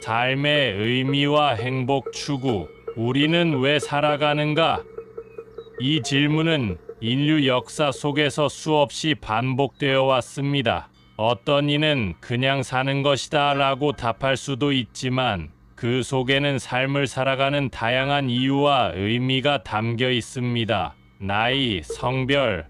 삶의 의미와 행복 추구. 우리는 왜 살아가는가? 이 질문은 인류 역사 속에서 수없이 반복되어 왔습니다. 어떤 이는 그냥 사는 것이다 라고 답할 수도 있지만 그 속에는 삶을 살아가는 다양한 이유와 의미가 담겨 있습니다. 나이, 성별,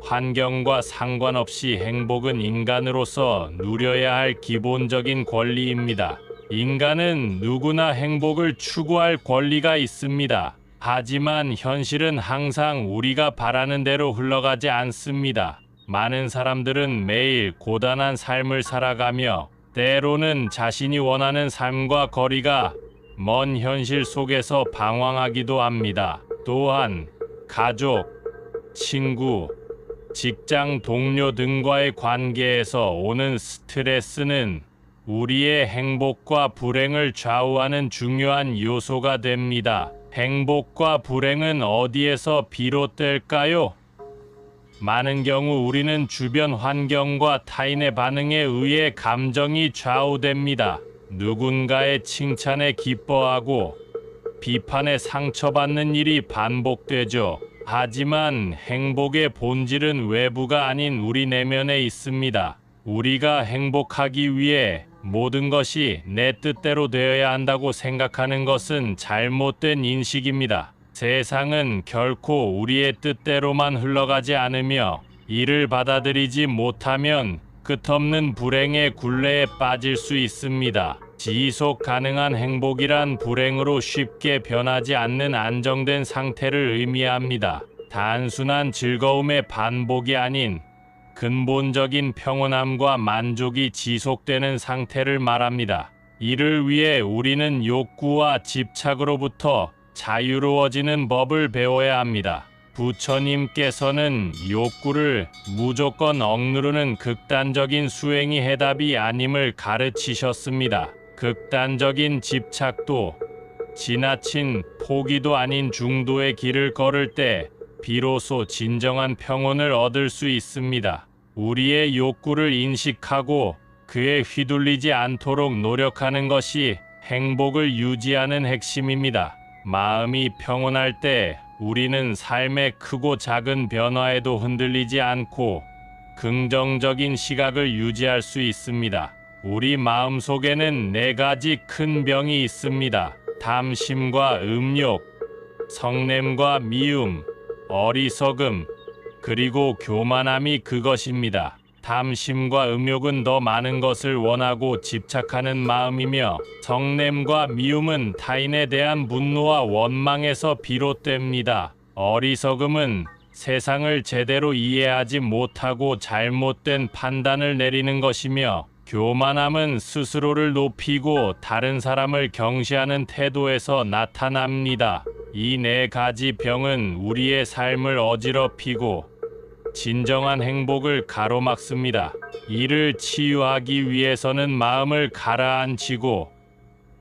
환경과 상관없이 행복은 인간으로서 누려야 할 기본적인 권리입니다. 인간은 누구나 행복을 추구할 권리가 있습니다. 하지만 현실은 항상 우리가 바라는 대로 흘러가지 않습니다. 많은 사람들은 매일 고단한 삶을 살아가며 때로는 자신이 원하는 삶과 거리가 먼 현실 속에서 방황하기도 합니다. 또한 가족, 친구, 직장 동료 등과의 관계에서 오는 스트레스는 우리의 행복과 불행을 좌우하는 중요한 요소가 됩니다. 행복과 불행은 어디에서 비롯될까요? 많은 경우 우리는 주변 환경과 타인의 반응에 의해 감정이 좌우됩니다. 누군가의 칭찬에 기뻐하고 비판에 상처받는 일이 반복되죠. 하지만 행복의 본질은 외부가 아닌 우리 내면에 있습니다. 우리가 행복하기 위해 모든 것이 내 뜻대로 되어야 한다고 생각하는 것은 잘못된 인식입니다. 세상은 결코 우리의 뜻대로만 흘러가지 않으며 이를 받아들이지 못하면 끝없는 불행의 굴레에 빠질 수 있습니다. 지속 가능한 행복이란 불행으로 쉽게 변하지 않는 안정된 상태를 의미합니다. 단순한 즐거움의 반복이 아닌 근본적인 평온함과 만족이 지속되는 상태를 말합니다. 이를 위해 우리는 욕구와 집착으로부터 자유로워지는 법을 배워야 합니다. 부처님께서는 욕구를 무조건 억누르는 극단적인 수행이 해답이 아님을 가르치셨습니다. 극단적인 집착도 지나친 포기도 아닌 중도의 길을 걸을 때 비로소 진정한 평온을 얻을 수 있습니다. 우리의 욕구를 인식하고 그에 휘둘리지 않도록 노력하는 것이 행복을 유지하는 핵심입니다. 마음이 평온할 때 우리는 삶의 크고 작은 변화에도 흔들리지 않고 긍정적인 시각을 유지할 수 있습니다. 우리 마음속에는 4가지 큰 병이 있습니다. 탐심과 음욕, 성냄과 미움, 어리석음, 그리고 교만함이 그것입니다. 탐심과 음욕은 더 많은 것을 원하고 집착하는 마음이며 성냄과 미움은 타인에 대한 분노와 원망에서 비롯됩니다. 어리석음은 세상을 제대로 이해하지 못하고 잘못된 판단을 내리는 것이며 교만함은 스스로를 높이고 다른 사람을 경시하는 태도에서 나타납니다. 이 4가지 병은 우리의 삶을 어지럽히고 진정한 행복을 가로막습니다. 이를 치유하기 위해서는 마음을 가라앉히고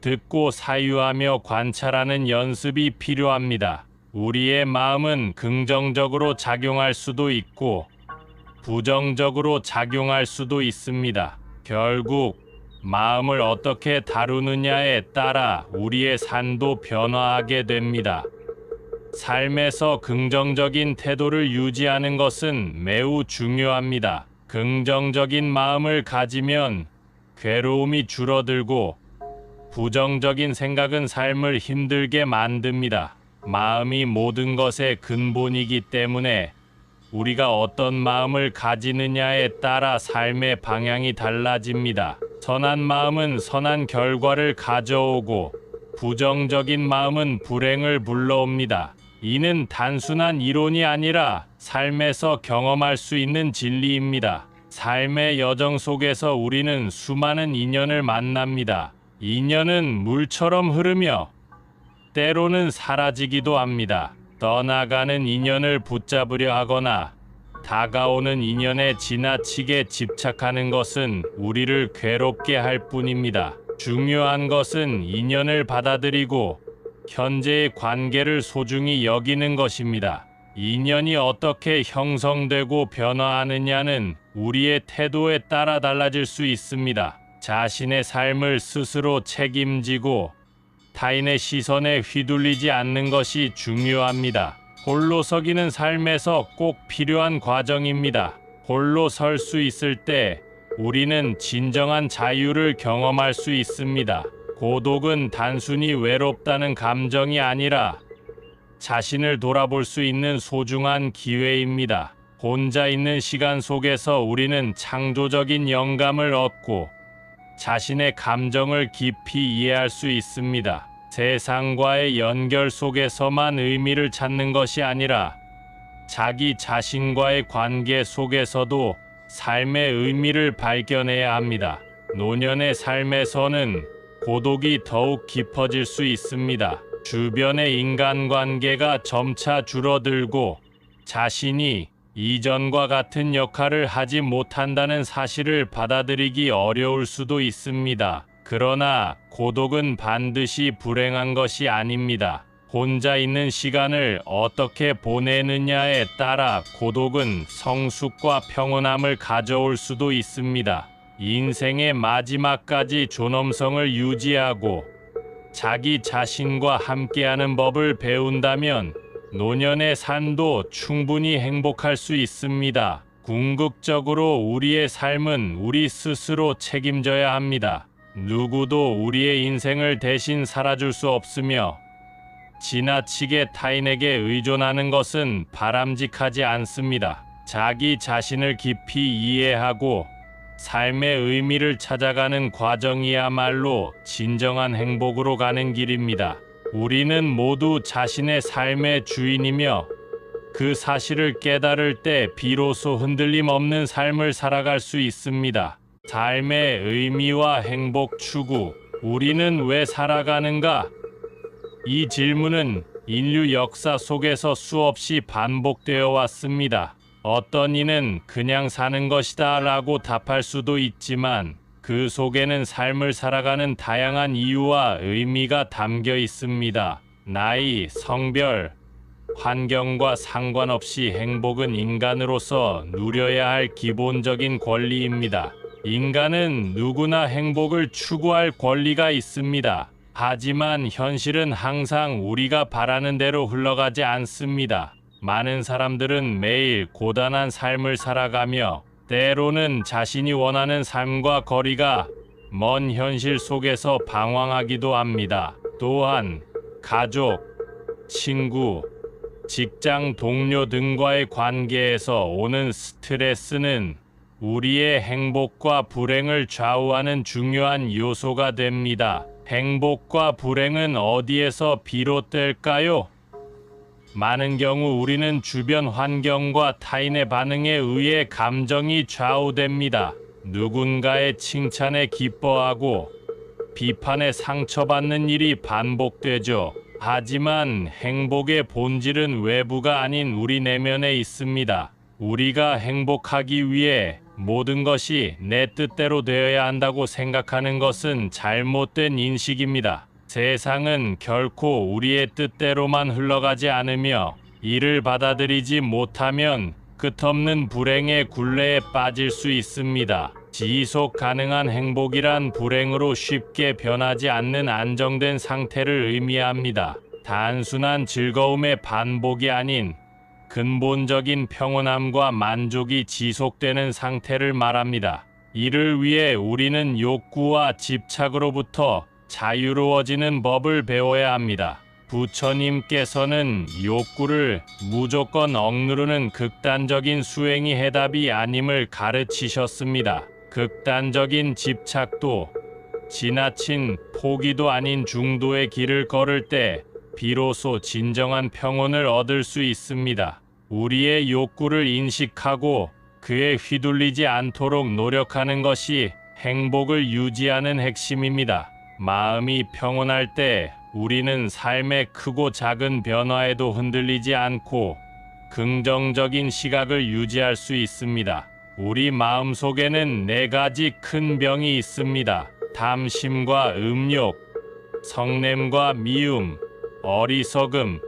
듣고 사유하며 관찰하는 연습이 필요합니다. 우리의 마음은 긍정적으로 작용할 수도 있고 부정적으로 작용할 수도 있습니다. 결국 마음을 어떻게 다루느냐에 따라 우리의 삶도 변화하게 됩니다. 삶에서 긍정적인 태도를 유지하는 것은 매우 중요합니다. 긍정적인 마음을 가지면 괴로움이 줄어들고 부정적인 생각은 삶을 힘들게 만듭니다. 마음이 모든 것의 근본이기 때문에 우리가 어떤 마음을 가지느냐에 따라 삶의 방향이 달라집니다. 선한 마음은 선한 결과를 가져오고 부정적인 마음은 불행을 불러옵니다. 이는 단순한 이론이 아니라 삶에서 경험할 수 있는 진리입니다. 삶의 여정 속에서 우리는 수많은 인연을 만납니다. 인연은 물처럼 흐르며 때로는 사라지기도 합니다. 떠나가는 인연을 붙잡으려 하거나 다가오는 인연에 지나치게 집착하는 것은 우리를 괴롭게 할 뿐입니다. 중요한 것은 인연을 받아들이고 현재의 관계를 소중히 여기는 것입니다. 인연이 어떻게 형성되고 변화하느냐는 우리의 태도에 따라 달라질 수 있습니다. 자신의 삶을 스스로 책임지고 타인의 시선에 휘둘리지 않는 것이 중요합니다. 홀로 서기는 삶에서 꼭 필요한 과정입니다. 홀로 설 수 있을 때 우리는 진정한 자유를 경험할 수 있습니다. 고독은 단순히 외롭다는 감정이 아니라 자신을 돌아볼 수 있는 소중한 기회입니다. 혼자 있는 시간 속에서 우리는 창조적인 영감을 얻고 자신의 감정을 깊이 이해할 수 있습니다. 세상과의 연결 속에서만 의미를 찾는 것이 아니라 자기 자신과의 관계 속에서도 삶의 의미를 발견해야 합니다. 노년의 삶에서는 고독이 더욱 깊어질 수 있습니다. 주변의 인간관계가 점차 줄어들고 자신이 이전과 같은 역할을 하지 못한다는 사실을 받아들이기 어려울 수도 있습니다. 그러나 고독은 반드시 불행한 것이 아닙니다. 혼자 있는 시간을 어떻게 보내느냐에 따라 고독은 성숙과 평온함을 가져올 수도 있습니다. 인생의 마지막까지 존엄성을 유지하고 자기 자신과 함께하는 법을 배운다면 노년의 삶도 충분히 행복할 수 있습니다. 궁극적으로 우리의 삶은 우리 스스로 책임져야 합니다. 누구도 우리의 인생을 대신 살아줄 수 없으며 지나치게 타인에게 의존하는 것은 바람직하지 않습니다. 자기 자신을 깊이 이해하고 삶의 의미를 찾아가는 과정이야말로 진정한 행복으로 가는 길입니다. 우리는 모두 자신의 삶의 주인이며 그 사실을 깨달을 때 비로소 흔들림 없는 삶을 살아갈 수 있습니다. 삶의 의미와 행복 추구, 우리는 왜 살아가는가? 이 질문은 인류 역사 속에서 수없이 반복되어 왔습니다. 어떤 이는 그냥 사는 것이다 라고 답할 수도 있지만 그 속에는 삶을 살아가는 다양한 이유와 의미가 담겨 있습니다. 나이, 성별, 환경과 상관없이 행복은 인간으로서 누려야 할 기본적인 권리입니다. 인간은 누구나 행복을 추구할 권리가 있습니다. 하지만 현실은 항상 우리가 바라는 대로 흘러가지 않습니다. 많은 사람들은 매일 고단한 삶을 살아가며 때로는 자신이 원하는 삶과 거리가 먼 현실 속에서 방황하기도 합니다. 또한 가족, 친구, 직장 동료 등과의 관계에서 오는 스트레스는 우리의 행복과 불행을 좌우하는 중요한 요소가 됩니다. 행복과 불행은 어디에서 비롯될까요? 많은 경우 우리는 주변 환경과 타인의 반응에 의해 감정이 좌우됩니다. 누군가의 칭찬에 기뻐하고 비판에 상처받는 일이 반복되죠. 하지만 행복의 본질은 외부가 아닌 우리 내면에 있습니다. 우리가 행복하기 위해 모든 것이 내 뜻대로 되어야 한다고 생각하는 것은 잘못된 인식입니다. 세상은 결코 우리의 뜻대로만 흘러가지 않으며 이를 받아들이지 못하면 끝없는 불행의 굴레에 빠질 수 있습니다. 지속 가능한 행복이란 불행으로 쉽게 변하지 않는 안정된 상태를 의미합니다. 단순한 즐거움의 반복이 아닌 근본적인 평온함과 만족이 지속되는 상태를 말합니다. 이를 위해 우리는 욕구와 집착으로부터 자유로워지는 법을 배워야 합니다. 부처님께서는 욕구를 무조건 억누르는 극단적인 수행이 해답이 아님을 가르치셨습니다. 극단적인 집착도 지나친 포기도 아닌 중도의 길을 걸을 때 비로소 진정한 평온을 얻을 수 있습니다. 우리의 욕구를 인식하고 그에 휘둘리지 않도록 노력하는 것이 행복을 유지하는 핵심입니다. 마음이 평온할 때 우리는 삶의 크고 작은 변화에도 흔들리지 않고 긍정적인 시각을 유지할 수 있습니다. 우리 마음속에는 4가지 큰 병이 있습니다. 탐심과 음욕, 성냄과 미움, 어리석음,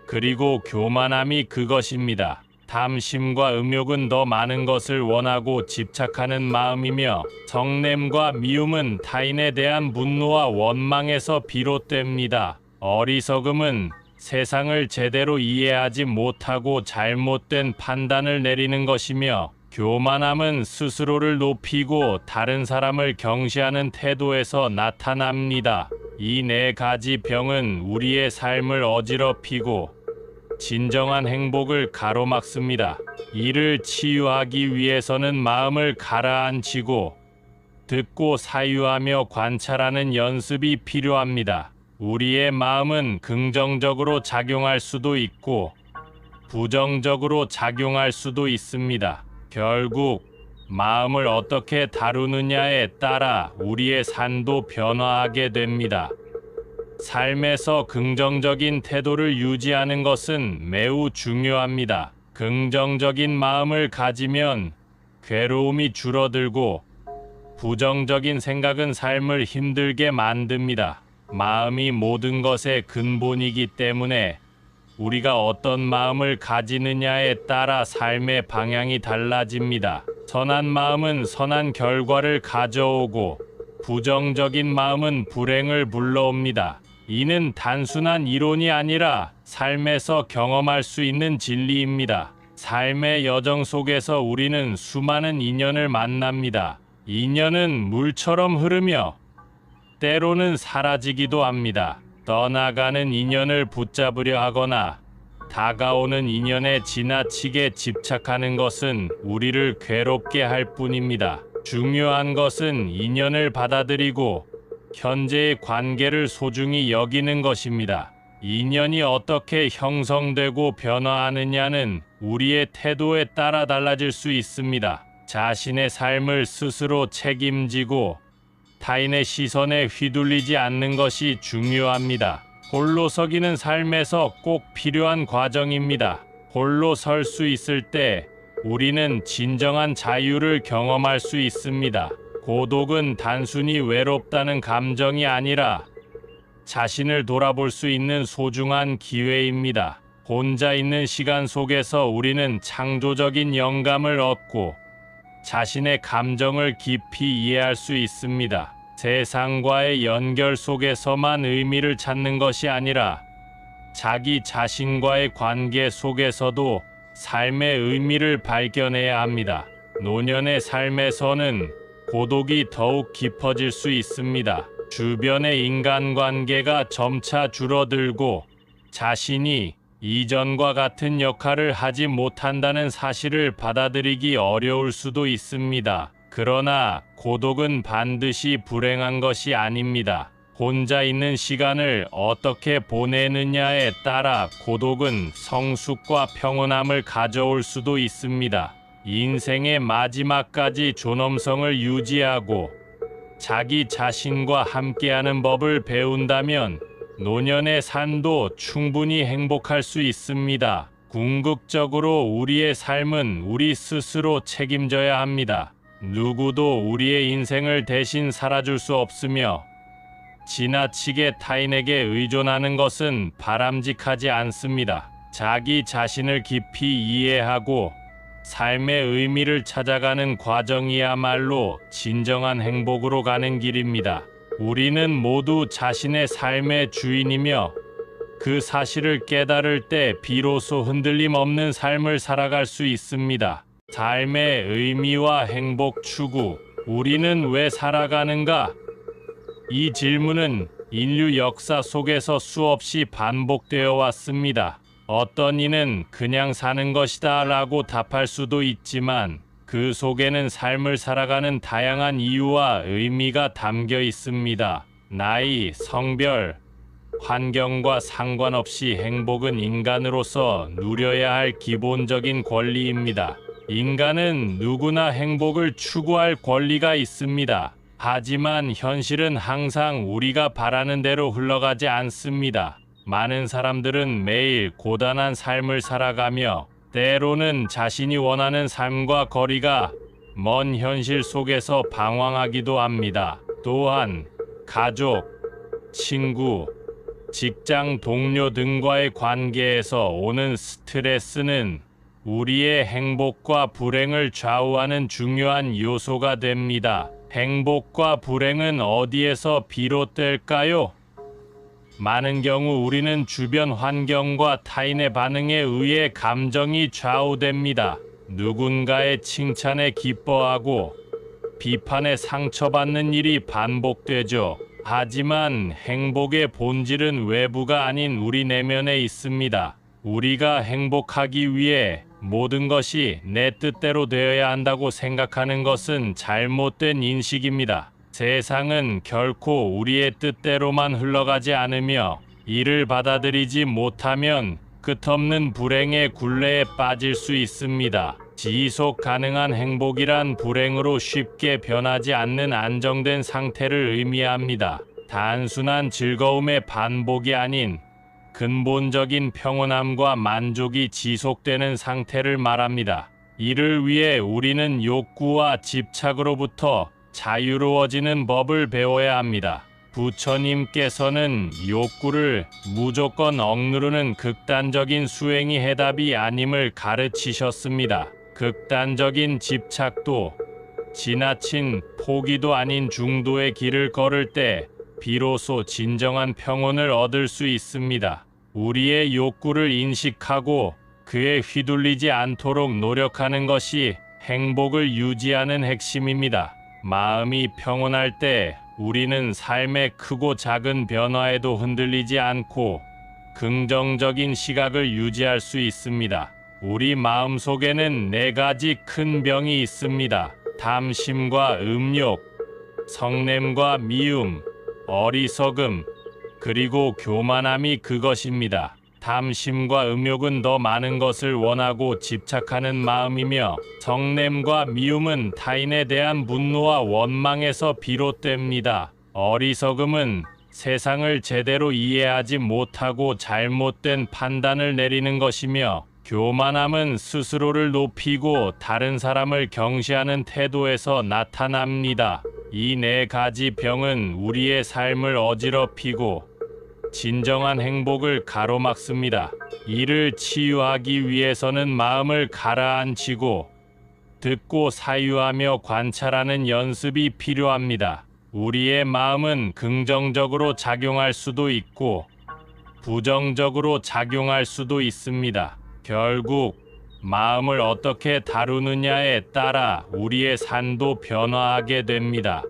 그리고 교만함이 그것입니다. 탐심과 음욕은 더 많은 것을 원하고 집착하는 마음이며, 성냄과 미움은 타인에 대한 분노와 원망에서 비롯됩니다. 어리석음은 세상을 제대로 이해하지 못하고 잘못된 판단을 내리는 것이며, 교만함은 스스로를 높이고 다른 사람을 경시하는 태도에서 나타납니다. 이 네 가지 병은 우리의 삶을 어지럽히고 진정한 행복을 가로막습니다. 이를 치유하기 위해서는 마음을 가라앉히고 듣고 사유하며 관찰하는 연습이 필요합니다. 우리의 마음은 긍정적으로 작용할 수도 있고 부정적으로 작용할 수도 있습니다. 결국 마음을 어떻게 다루느냐에 따라 우리의 삶도 변화하게 됩니다. 삶에서 긍정적인 태도를 유지하는 것은 매우 중요합니다. 긍정적인 마음을 가지면 괴로움이 줄어들고 부정적인 생각은 삶을 힘들게 만듭니다. 마음이 모든 것의 근본이기 때문에 우리가 어떤 마음을 가지느냐에 따라 삶의 방향이 달라집니다. 선한 마음은 선한 결과를 가져오고 부정적인 마음은 불행을 불러옵니다. 이는 단순한 이론이 아니라 삶에서 경험할 수 있는 진리입니다. 삶의 여정 속에서 우리는 수많은 인연을 만납니다. 인연은 물처럼 흐르며 때로는 사라지기도 합니다. 떠나가는 인연을 붙잡으려 하거나 다가오는 인연에 지나치게 집착하는 것은 우리를 괴롭게 할 뿐입니다. 중요한 것은 인연을 받아들이고 현재의 관계를 소중히 여기는 것입니다. 인연이 어떻게 형성되고 변화하느냐는 우리의 태도에 따라 달라질 수 있습니다. 자신의 삶을 스스로 책임지고 타인의 시선에 휘둘리지 않는 것이 중요합니다. 홀로 서기는 삶에서 꼭 필요한 과정입니다. 홀로 설 수 있을 때 우리는 진정한 자유를 경험할 수 있습니다. 고독은 단순히 외롭다는 감정이 아니라 자신을 돌아볼 수 있는 소중한 기회입니다. 혼자 있는 시간 속에서 우리는 창조적인 영감을 얻고 자신의 감정을 깊이 이해할 수 있습니다. 세상과의 연결 속에서만 의미를 찾는 것이 아니라 자기 자신과의 관계 속에서도 삶의 의미를 발견해야 합니다. 노년의 삶에서는 고독이 더욱 깊어질 수 있습니다. 주변의 인간관계가 점차 줄어들고 자신이 이전과 같은 역할을 하지 못한다는 사실을 받아들이기 어려울 수도 있습니다. 그러나 고독은 반드시 불행한 것이 아닙니다. 혼자 있는 시간을 어떻게 보내느냐에 따라 고독은 성숙과 평온함을 가져올 수도 있습니다. 인생의 마지막까지 존엄성을 유지하고 자기 자신과 함께하는 법을 배운다면 노년의 삶도 충분히 행복할 수 있습니다. 궁극적으로 우리의 삶은 우리 스스로 책임져야 합니다. 누구도 우리의 인생을 대신 살아줄 수 없으며 지나치게 타인에게 의존하는 것은 바람직하지 않습니다. 자기 자신을 깊이 이해하고 삶의 의미를 찾아가는 과정이야말로 진정한 행복으로 가는 길입니다. 우리는 모두 자신의 삶의 주인이며 그 사실을 깨달을 때 비로소 흔들림 없는 삶을 살아갈 수 있습니다. 삶의 의미와 행복 추구, 우리는 왜 살아가는가? 이 질문은 인류 역사 속에서 수없이 반복되어 왔습니다. 어떤 이는 그냥 사는 것이다 라고 답할 수도 있지만 그 속에는 삶을 살아가는 다양한 이유와 의미가 담겨 있습니다. 나이, 성별, 환경과 상관없이 행복은 인간으로서 누려야 할 기본적인 권리입니다. 인간은 누구나 행복을 추구할 권리가 있습니다. 하지만 현실은 항상 우리가 바라는 대로 흘러가지 않습니다. 많은 사람들은 매일 고단한 삶을 살아가며 때로는 자신이 원하는 삶과 거리가 먼 현실 속에서 방황하기도 합니다. 또한 가족, 친구, 직장 동료 등과의 관계에서 오는 스트레스는 우리의 행복과 불행을 좌우하는 중요한 요소가 됩니다. 행복과 불행은 어디에서 비롯될까요? 많은 경우 우리는 주변 환경과 타인의 반응에 의해 감정이 좌우됩니다. 누군가의 칭찬에 기뻐하고 비판에 상처받는 일이 반복되죠. 하지만 행복의 본질은 외부가 아닌 우리 내면에 있습니다. 우리가 행복하기 위해 모든 것이 내 뜻대로 되어야 한다고 생각하는 것은 잘못된 인식입니다. 세상은 결코 우리의 뜻대로만 흘러가지 않으며 이를 받아들이지 못하면 끝없는 불행의 굴레에 빠질 수 있습니다. 지속 가능한 행복이란 불행으로 쉽게 변하지 않는 안정된 상태를 의미합니다. 단순한 즐거움의 반복이 아닌 근본적인 평온함과 만족이 지속되는 상태를 말합니다. 이를 위해 우리는 욕구와 집착으로부터 자유로워지는 법을 배워야 합니다. 부처님께서는 욕구를 무조건 억누르는 극단적인 수행이 해답이 아님을 가르치셨습니다. 극단적인 집착도 지나친 포기도 아닌 중도의 길을 걸을 때 비로소 진정한 평온을 얻을 수 있습니다. 우리의 욕구를 인식하고 그에 휘둘리지 않도록 노력하는 것이 행복을 유지하는 핵심입니다. 마음이 평온할 때 우리는 삶의 크고 작은 변화에도 흔들리지 않고 긍정적인 시각을 유지할 수 있습니다. 우리 마음속에는 4가지 큰 병이 있습니다. 탐심과 음욕, 성냄과 미움, 어리석음, 그리고 교만함이 그것입니다. 탐심과 음욕은 더 많은 것을 원하고 집착하는 마음이며, 성냄과 미움은 타인에 대한 분노와 원망에서 비롯됩니다. 어리석음은 세상을 제대로 이해하지 못하고 잘못된 판단을 내리는 것이며, 교만함은 스스로를 높이고 다른 사람을 경시하는 태도에서 나타납니다. 이 4가지 병은 우리의 삶을 어지럽히고 진정한 행복을 가로막습니다. 이를 치유하기 위해서는 마음을 가라앉히고 듣고 사유하며 관찰하는 연습이 필요합니다. 우리의 마음은 긍정적으로 작용할 수도 있고 부정적으로 작용할 수도 있습니다. 결국 마음을 어떻게 다루느냐에 따라 우리의 삶도 변화하게 됩니다.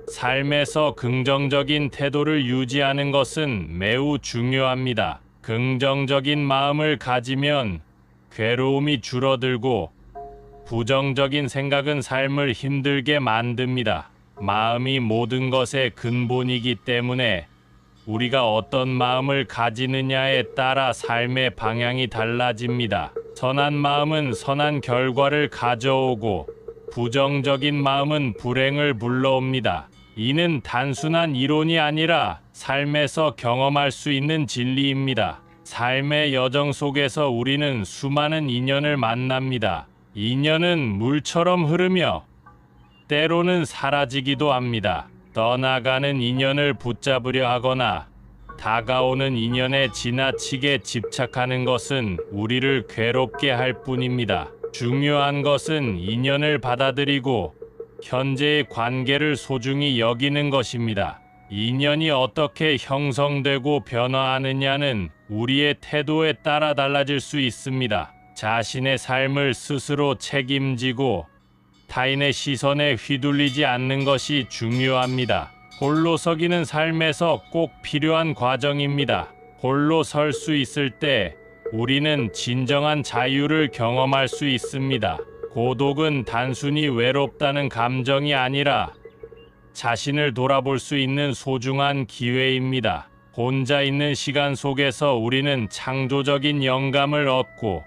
삶에서 긍정적인 태도를 유지하는 것은 매우 중요합니다. 긍정적인 마음을 가지면 괴로움이 줄어들고 부정적인 생각은 삶을 힘들게 만듭니다. 마음이 모든 것의 근본이기 때문에 우리가 어떤 마음을 가지느냐에 따라 삶의 방향이 달라집니다. 선한 마음은 선한 결과를 가져오고 부정적인 마음은 불행을 불러옵니다. 이는 단순한 이론이 아니라 삶에서 경험할 수 있는 진리입니다. 삶의 여정 속에서 우리는 수많은 인연을 만납니다. 인연은 물처럼 흐르며 때로는 사라지기도 합니다. 떠나가는 인연을 붙잡으려 하거나 다가오는 인연에 지나치게 집착하는 것은 우리를 괴롭게 할 뿐입니다. 중요한 것은 인연을 받아들이고 현재의 관계를 소중히 여기는 것입니다. 인연이 어떻게 형성되고 변화하느냐는 우리의 태도에 따라 달라질 수 있습니다. 자신의 삶을 스스로 책임지고 타인의 시선에 휘둘리지 않는 것이 중요합니다. 홀로 서기는 삶에서 꼭 필요한 과정입니다. 홀로 설 수 있을 때 우리는 진정한 자유를 경험할 수 있습니다. 고독은 단순히 외롭다는 감정이 아니라 자신을 돌아볼 수 있는 소중한 기회입니다. 혼자 있는 시간 속에서 우리는 창조적인 영감을 얻고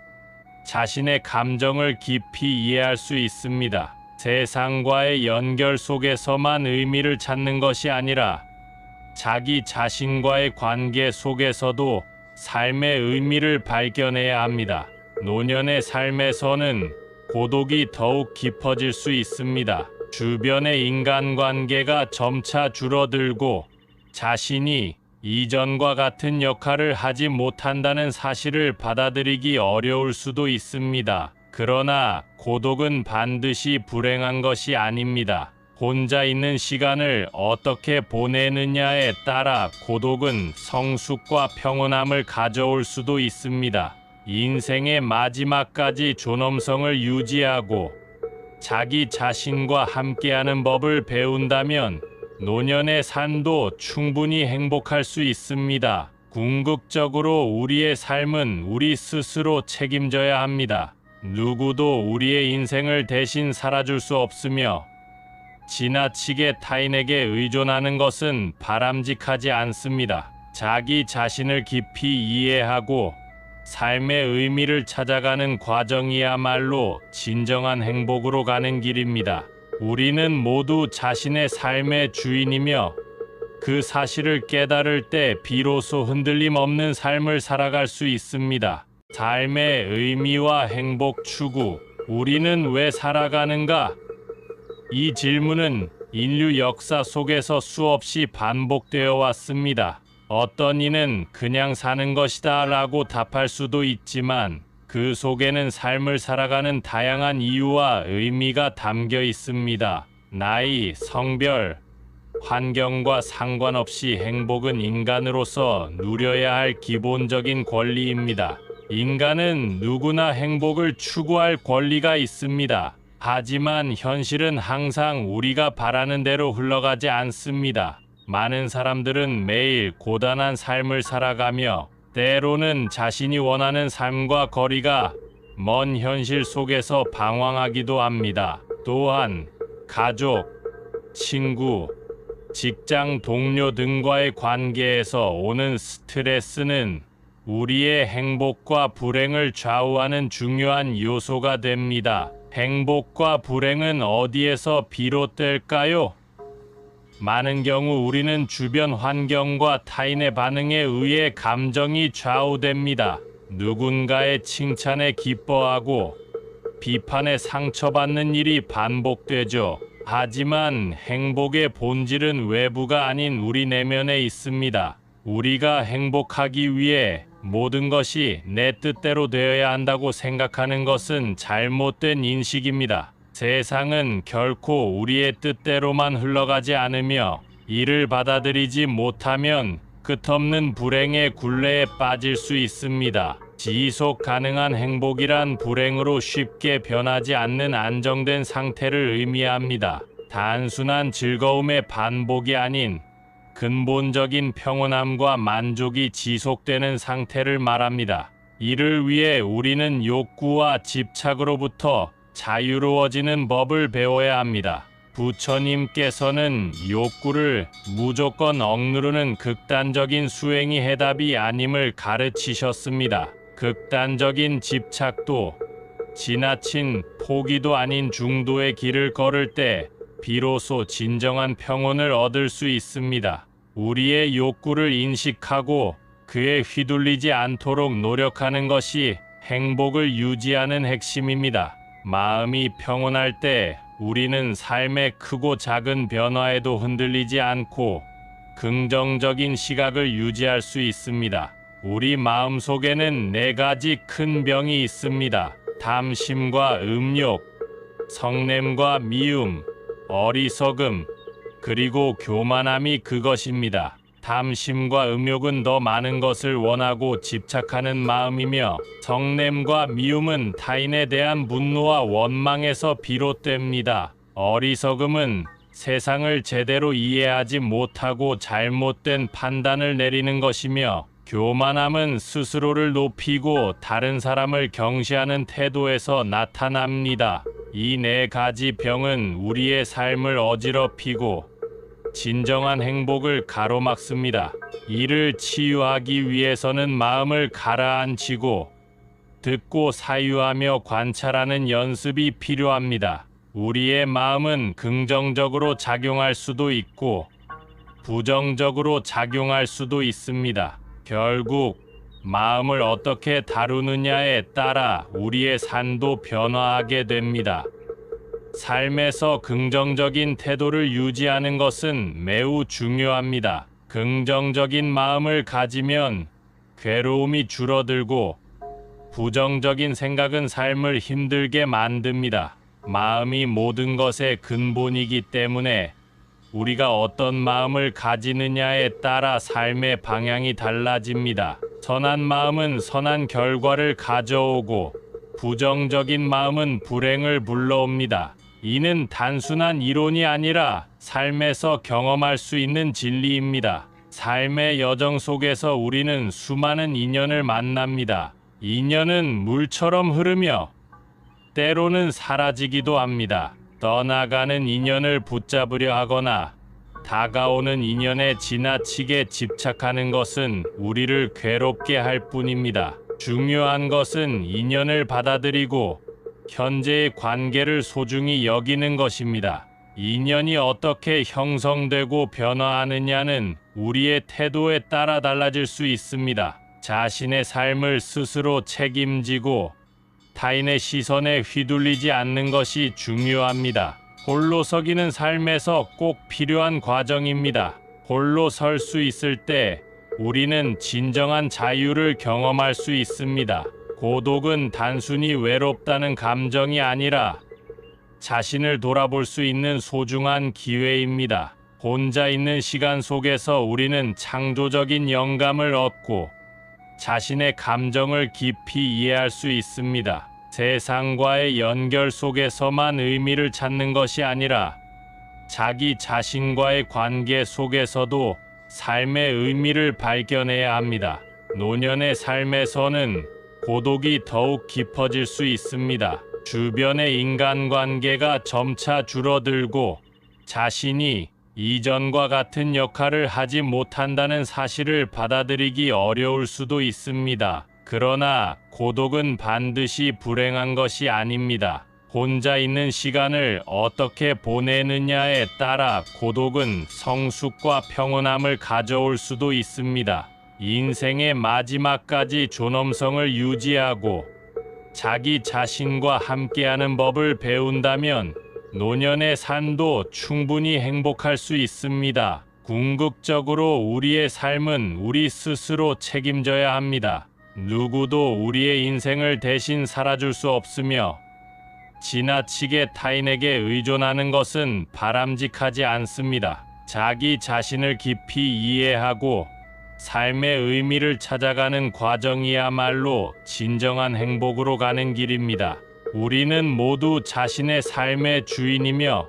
자신의 감정을 깊이 이해할 수 있습니다. 세상과의 연결 속에서만 의미를 찾는 것이 아니라 자기 자신과의 관계 속에서도 삶의 의미를 발견해야 합니다. 노년의 삶에서는 고독이 더욱 깊어질 수 있습니다. 주변의 인간관계가 점차 줄어들고 자신이 이전과 같은 역할을 하지 못한다는 사실을 받아들이기 어려울 수도 있습니다. 그러나 고독은 반드시 불행한 것이 아닙니다. 혼자 있는 시간을 어떻게 보내느냐에 따라 고독은 성숙과 평온함을 가져올 수도 있습니다. 인생의 마지막까지 존엄성을 유지하고 자기 자신과 함께하는 법을 배운다면 노년의 삶도 충분히 행복할 수 있습니다. 궁극적으로 우리의 삶은 우리 스스로 책임져야 합니다. 누구도 우리의 인생을 대신 살아줄 수 없으며 지나치게 타인에게 의존하는 것은 바람직하지 않습니다. 자기 자신을 깊이 이해하고 삶의 의미를 찾아가는 과정이야말로 진정한 행복으로 가는 길입니다. 우리는 모두 자신의 삶의 주인이며 그 사실을 깨달을 때 비로소 흔들림 없는 삶을 살아갈 수 있습니다. 삶의 의미와 행복 추구, 우리는 왜 살아가는가? 이 질문은 인류 역사 속에서 수없이 반복되어 왔습니다. 어떤 이는 그냥 사는 것이다 라고 답할 수도 있지만 그 속에는 삶을 살아가는 다양한 이유와 의미가 담겨 있습니다. 나이, 성별, 환경과 상관없이 행복은 인간으로서 누려야 할 기본적인 권리입니다. 인간은 누구나 행복을 추구할 권리가 있습니다. 하지만 현실은 항상 우리가 바라는 대로 흘러가지 않습니다. 많은 사람들은 매일 고단한 삶을 살아가며 때로는 자신이 원하는 삶과 거리가 먼 현실 속에서 방황하기도 합니다. 또한 가족, 친구, 직장 동료 등과의 관계에서 오는 스트레스는 우리의 행복과 불행을 좌우하는 중요한 요소가 됩니다. 행복과 불행은 어디에서 비롯될까요? 많은 경우 우리는 주변 환경과 타인의 반응에 의해 감정이 좌우됩니다. 누군가의 칭찬에 기뻐하고 비판에 상처받는 일이 반복되죠. 하지만 행복의 본질은 외부가 아닌 우리 내면에 있습니다. 우리가 행복하기 위해 모든 것이 내 뜻대로 되어야 한다고 생각하는 것은 잘못된 인식입니다. 세상은 결코 우리의 뜻대로만 흘러가지 않으며 이를 받아들이지 못하면 끝없는 불행의 굴레에 빠질 수 있습니다. 지속 가능한 행복이란 불행으로 쉽게 변하지 않는 안정된 상태를 의미합니다. 단순한 즐거움의 반복이 아닌 근본적인 평온함과 만족이 지속되는 상태를 말합니다. 이를 위해 우리는 욕구와 집착으로부터 자유로워지는 법을 배워야 합니다. 부처님께서는 욕구를 무조건 억누르는 극단적인 수행이 해답이 아님을 가르치셨습니다. 극단적인 집착도 지나친 포기도 아닌 중도의 길을 걸을 때 비로소 진정한 평온을 얻을 수 있습니다. 우리의 욕구를 인식하고 그에 휘둘리지 않도록 노력하는 것이 행복을 유지하는 핵심입니다. 마음이 평온할 때 우리는 삶의 크고 작은 변화에도 흔들리지 않고 긍정적인 시각을 유지할 수 있습니다. 우리 마음속에는 4가지 큰 병이 있습니다. 탐심과 음욕, 성냄과 미움, 어리석음, 그리고 교만함이 그것입니다. 탐심과 음욕은 더 많은 것을 원하고 집착하는 마음이며 성냄과 미움은 타인에 대한 분노와 원망에서 비롯됩니다. 어리석음은 세상을 제대로 이해하지 못하고 잘못된 판단을 내리는 것이며 교만함은 스스로를 높이고 다른 사람을 경시하는 태도에서 나타납니다. 이 4가지 병은 우리의 삶을 어지럽히고 진정한 행복을 가로막습니다. 이를 치유하기 위해서는 마음을 가라앉히고 듣고 사유하며 관찰하는 연습이 필요합니다. 우리의 마음은 긍정적으로 작용할 수도 있고 부정적으로 작용할 수도 있습니다. 결국 마음을 어떻게 다루느냐에 따라 우리의 삶도 변화하게 됩니다. 삶에서 긍정적인 태도를 유지하는 것은 매우 중요합니다. 긍정적인 마음을 가지면 괴로움이 줄어들고 부정적인 생각은 삶을 힘들게 만듭니다. 마음이 모든 것의 근본이기 때문에 우리가 어떤 마음을 가지느냐에 따라 삶의 방향이 달라집니다. 선한 마음은 선한 결과를 가져오고 부정적인 마음은 불행을 불러옵니다. 이는 단순한 이론이 아니라 삶에서 경험할 수 있는 진리입니다. 삶의 여정 속에서 우리는 수많은 인연을 만납니다. 인연은 물처럼 흐르며 때로는 사라지기도 합니다. 떠나가는 인연을 붙잡으려 하거나 다가오는 인연에 지나치게 집착하는 것은 우리를 괴롭게 할 뿐입니다. 중요한 것은 인연을 받아들이고 현재의 관계를 소중히 여기는 것입니다. 인연이 어떻게 형성되고 변화하느냐는 우리의 태도에 따라 달라질 수 있습니다. 자신의 삶을 스스로 책임지고 타인의 시선에 휘둘리지 않는 것이 중요합니다. 홀로 서기는 삶에서 꼭 필요한 과정입니다. 홀로 설 수 있을 때 우리는 진정한 자유를 경험할 수 있습니다. 고독은 단순히 외롭다는 감정이 아니라 자신을 돌아볼 수 있는 소중한 기회입니다. 혼자 있는 시간 속에서 우리는 창조적인 영감을 얻고 자신의 감정을 깊이 이해할 수 있습니다. 세상과의 연결 속에서만 의미를 찾는 것이 아니라 자기 자신과의 관계 속에서도 삶의 의미를 발견해야 합니다. 노년의 삶에서는 고독이 더욱 깊어질 수 있습니다. 주변의 인간관계가 점차 줄어들고 자신이 이전과 같은 역할을 하지 못한다는 사실을 받아들이기 어려울 수도 있습니다. 그러나 고독은 반드시 불행한 것이 아닙니다. 혼자 있는 시간을 어떻게 보내느냐에 따라 고독은 성숙과 평온함을 가져올 수도 있습니다. 인생의 마지막까지 존엄성을 유지하고 자기 자신과 함께하는 법을 배운다면 노년의 삶도 충분히 행복할 수 있습니다. 궁극적으로 우리의 삶은 우리 스스로 책임져야 합니다. 누구도 우리의 인생을 대신 살아줄 수 없으며 지나치게 타인에게 의존하는 것은 바람직하지 않습니다. 자기 자신을 깊이 이해하고 삶의 의미를 찾아가는 과정이야말로 진정한 행복으로 가는 길입니다. 우리는 모두 자신의 삶의 주인이며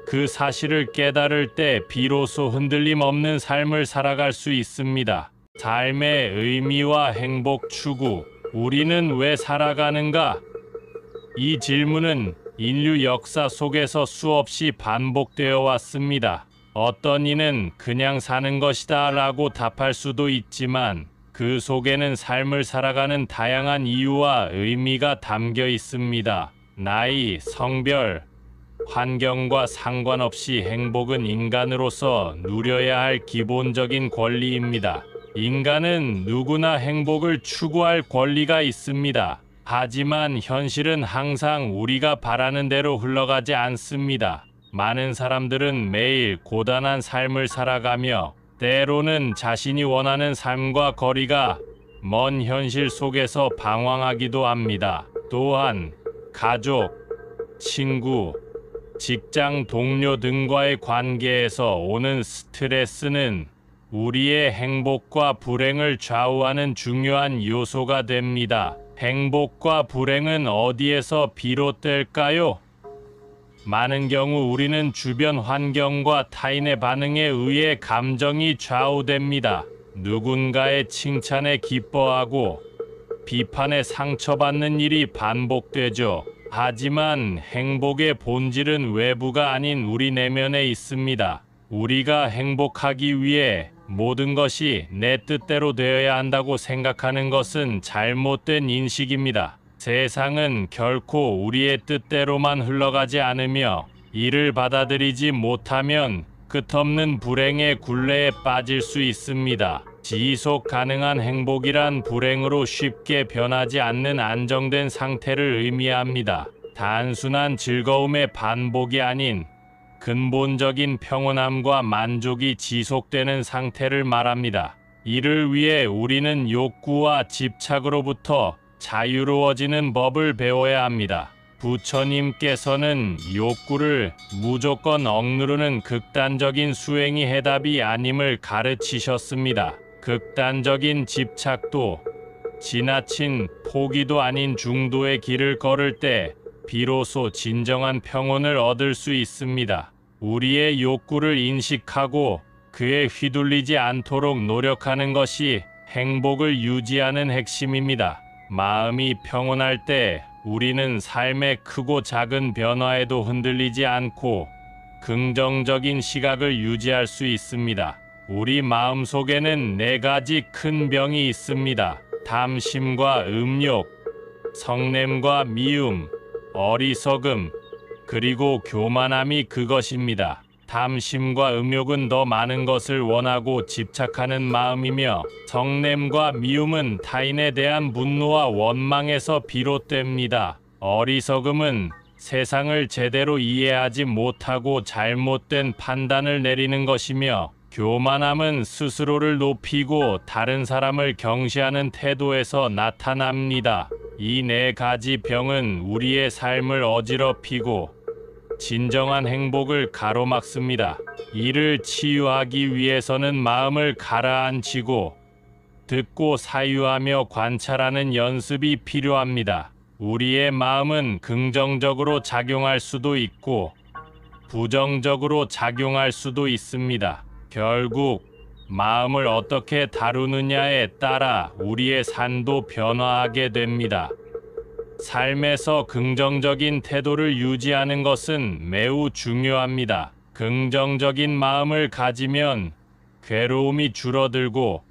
그 사실을 깨달을 때 비로소 흔들림 없는 삶을 살아갈 수 있습니다. 삶의 의미와 행복 추구, 우리는 왜 살아가는가? 이 질문은 인류 역사 속에서 수없이 반복되어 왔습니다. 어떤 이는 그냥 사는 것이다 라고 답할 수도 있지만 그 속에는 삶을 살아가는 다양한 이유와 의미가 담겨 있습니다. 나이, 성별, 환경과 상관없이 행복은 인간으로서 누려야 할 기본적인 권리입니다. 인간은 누구나 행복을 추구할 권리가 있습니다. 하지만 현실은 항상 우리가 바라는 대로 흘러가지 않습니다. 많은 사람들은 매일 고단한 삶을 살아가며 때로는 자신이 원하는 삶과 거리가 먼 현실 속에서 방황하기도 합니다. 또한 가족, 친구, 직장 동료 등과의 관계에서 오는 스트레스는 우리의 행복과 불행을 좌우하는 중요한 요소가 됩니다. 행복과 불행은 어디에서 비롯될까요? 많은 경우 우리는 주변 환경과 타인의 반응에 의해 감정이 좌우됩니다. 누군가의 칭찬에 기뻐하고 비판에 상처받는 일이 반복되죠. 하지만 행복의 본질은 외부가 아닌 우리 내면에 있습니다. 우리가 행복하기 위해 모든 것이 내 뜻대로 되어야 한다고 생각하는 것은 잘못된 인식입니다. 세상은 결코 우리의 뜻대로만 흘러가지 않으며 이를 받아들이지 못하면 끝없는 불행의 굴레에 빠질 수 있습니다. 지속 가능한 행복이란 불행으로 쉽게 변하지 않는 안정된 상태를 의미합니다. 단순한 즐거움의 반복이 아닌 근본적인 평온함과 만족이 지속되는 상태를 말합니다. 이를 위해 우리는 욕구와 집착으로부터 자유로워지는 법을 배워야 합니다. 부처님께서는 욕구를 무조건 억누르는 극단적인 수행이 해답이 아님을 가르치셨습니다. 극단적인 집착도 지나친 포기도 아닌 중도의 길을 걸을 때 비로소 진정한 평온을 얻을 수 있습니다. 우리의 욕구를 인식하고 그에 휘둘리지 않도록 노력하는 것이 행복을 유지하는 핵심입니다. 마음이 평온할 때 우리는 삶의 크고 작은 변화에도 흔들리지 않고 긍정적인 시각을 유지할 수 있습니다. 우리 마음속에는 4가지 큰 병이 있습니다. 탐심과 음욕, 성냄과 미움, 어리석음, 그리고 교만함이 그것입니다. 탐심과 음욕은 더 많은 것을 원하고 집착하는 마음이며, 성냄과 미움은 타인에 대한 분노와 원망에서 비롯됩니다. 어리석음은 세상을 제대로 이해하지 못하고 잘못된 판단을 내리는 것이며, 교만함은 스스로를 높이고 다른 사람을 경시하는 태도에서 나타납니다. 이 4가지 병은 우리의 삶을 어지럽히고 진정한 행복을 가로막습니다. 이를 치유하기 위해서는 마음을 가라앉히고 듣고 사유하며 관찰하는 연습이 필요합니다. 우리의 마음은 긍정적으로 작용할 수도 있고 부정적으로 작용할 수도 있습니다. 결국 마음을 어떻게 다루느냐에 따라 우리의 삶도 변화하게 됩니다. 삶에서 긍정적인 태도를 유지하는 것은 매우 중요합니다. 긍정적인 마음을 가지면 괴로움이 줄어들고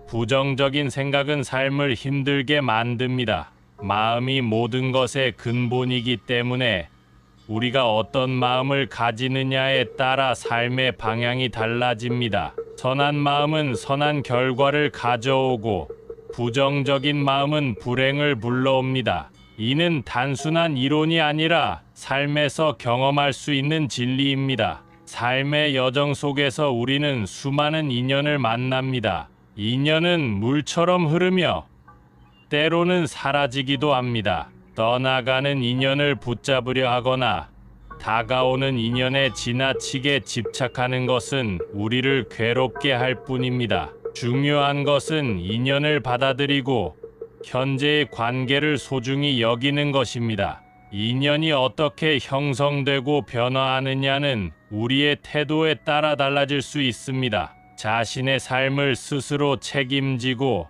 부정적인 생각은 삶을 힘들게 만듭니다. 마음이 모든 것의 근본이기 때문에 우리가 어떤 마음을 가지느냐에 따라 삶의 방향이 달라집니다. 선한 마음은 선한 결과를 가져오고 부정적인 마음은 불행을 불러옵니다. 이는 단순한 이론이 아니라 삶에서 경험할 수 있는 진리입니다. 삶의 여정 속에서 우리는 수많은 인연을 만납니다. 인연은 물처럼 흐르며 때로는 사라지기도 합니다. 떠나가는 인연을 붙잡으려 하거나 다가오는 인연에 지나치게 집착하는 것은 우리를 괴롭게 할 뿐입니다. 중요한 것은 인연을 받아들이고 현재의 관계를 소중히 여기는 것입니다. 인연이 어떻게 형성되고 변화하느냐는 우리의 태도에 따라 달라질 수 있습니다. 자신의 삶을 스스로 책임지고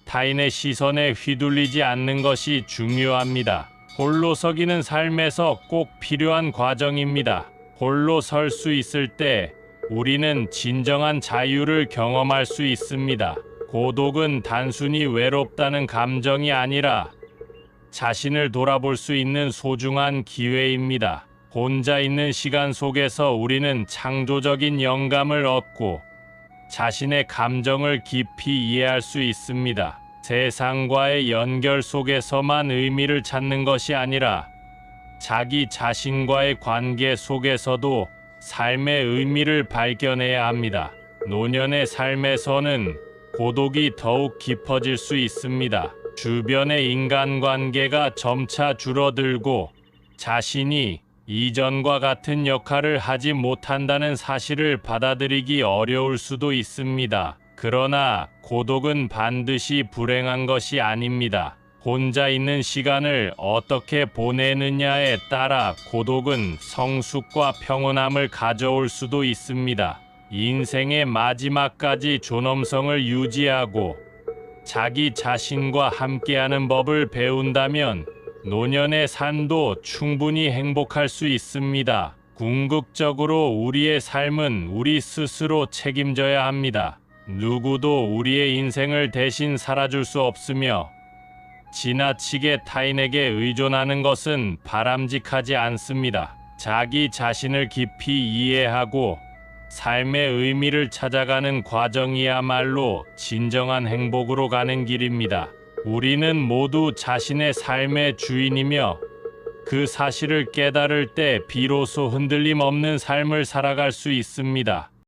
타인의 시선에 휘둘리지 않는 것이 중요합니다. 홀로 서기는 삶에서 꼭 필요한 과정입니다. 홀로 설 수 있을 때 우리는 진정한 자유를 경험할 수 있습니다. 고독은 단순히 외롭다는 감정이 아니라 자신을 돌아볼 수 있는 소중한 기회입니다. 혼자 있는 시간 속에서 우리는 창조적인 영감을 얻고 자신의 감정을 깊이 이해할 수 있습니다. 세상과의 연결 속에서만 의미를 찾는 것이 아니라 자기 자신과의 관계 속에서도 삶의 의미를 발견해야 합니다. 노년의 삶에서는 고독이 더욱 깊어질 수 있습니다. 주변의 인간관계가 점차 줄어들고 자신이 이전과 같은 역할을 하지 못한다는 사실을 받아들이기 어려울 수도 있습니다. 그러나 고독은 반드시 불행한 것이 아닙니다. 혼자 있는 시간을 어떻게 보내느냐에 따라 고독은 성숙과 평온함을 가져올 수도 있습니다. 인생의 마지막까지 존엄성을 유지하고 자기 자신과 함께하는 법을 배운다면 노년의 삶도 충분히 행복할 수 있습니다. 궁극적으로 우리의 삶은 우리 스스로 책임져야 합니다. 누구도 우리의 인생을 대신 살아줄 수 없으며 지나치게 타인에게 의존하는 것은 바람직하지 않습니다. 자기 자신을 깊이 이해하고 삶의 의미를 찾아가는 과정이야말로 진정한 행복으로 가는 길입니다. 우리는 모두 자신의 삶의 주인이며 그 사실을 깨달을 때 비로소 흔들림 없는 삶을 살아갈 수 있습니다.